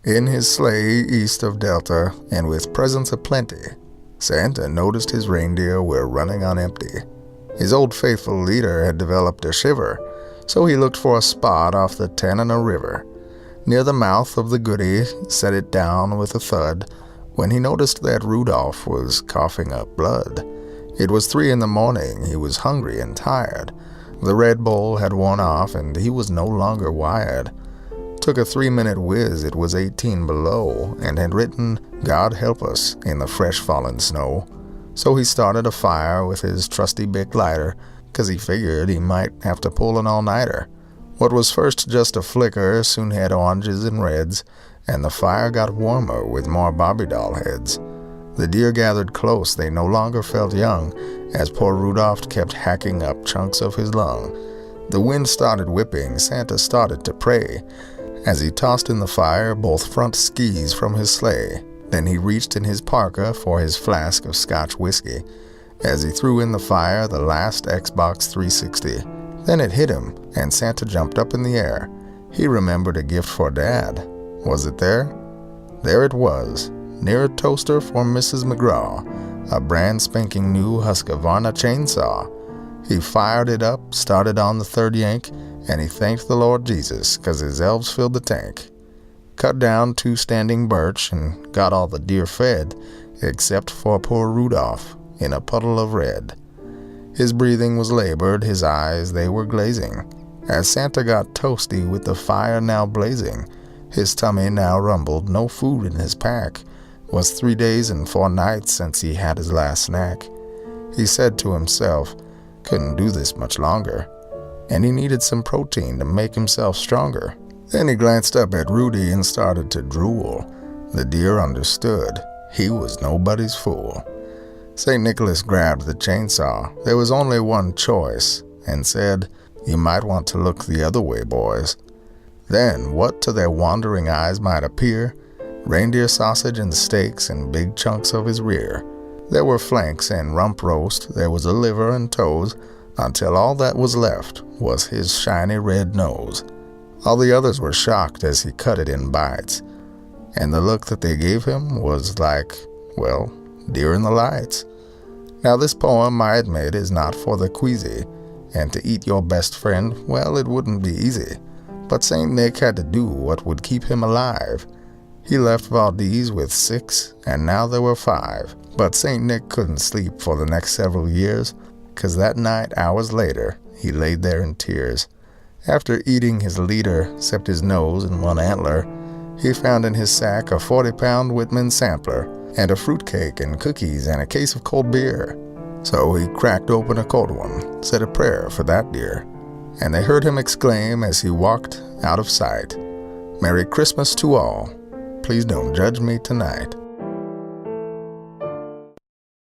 In his sleigh east of Delta, and with presents aplenty, Santa noticed his reindeer were running on empty. His old faithful leader had developed a shiver, so he looked for a spot off the Tanana River. Near the mouth of the Goody, set it down with a thud, when he noticed that Rudolph was coughing up blood. It was 3 a.m. He was hungry and tired. The Red Bull had worn off, and he was no longer wired. Took a 3-minute whiz, it was 18 below, and had written, "God help us," in the fresh fallen snow. So he started a fire with his trusty Bic lighter, 'cause he figured he might have to pull an all-nighter. What was first just a flicker soon had oranges and reds, and the fire got warmer with more Barbie doll heads. The deer gathered close, they no longer felt young, as poor Rudolph kept hacking up chunks of his lung. The wind started whipping, Santa started to pray, as he tossed in the fire both front skis from his sleigh. Then he reached in his parka for his flask of Scotch whiskey, as he threw in the fire the last Xbox 360. Then it hit him, and Santa jumped up in the air. He remembered a gift for Dad. Was it there? There it was, near a toaster for Mrs. McGraw, a brand spanking new Husqvarna chainsaw. He fired it up, started on the 3rd yank, and he thanked the Lord Jesus, 'cause his elves filled the tank. Cut down 2 standing birch and got all the deer fed, except for poor Rudolph, in a puddle of red. His breathing was labored, his eyes they were glazing, as Santa got toasty with the fire now blazing. His tummy now rumbled, no food in his pack. Was 3 days and 4 nights since he had his last snack. He said to himself, couldn't do this much longer, and he needed some protein to make himself stronger. Then he glanced up at Rudy and started to drool. The deer understood. He was nobody's fool. St. Nicholas grabbed the chainsaw. There was only one choice, and said, "You might want to look the other way, boys." Then, what to their wandering eyes might appear, reindeer sausage and steaks and big chunks of his rear. There were flanks and rump roast, there was a liver and toes, until all that was left was his shiny red nose. All the others were shocked as he cut it in bites, and the look that they gave him was like, well, deer in the lights. Now this poem, I admit, is not for the queasy, and to eat your best friend, well, it wouldn't be easy. But St. Nick had to do what would keep him alive. He left Valdez with 6, and now there were 5. But St. Nick couldn't sleep for the next several years, 'cause that night, hours later, he laid there in tears. After eating his leader, except his nose and 1 antler, he found in his sack a 40-pound Whitman sampler, and a fruitcake and cookies and a case of cold beer. So he cracked open a cold one, said a prayer for that deer, and they heard him exclaim as he walked out of sight, "Merry Christmas to all. Please don't judge me tonight."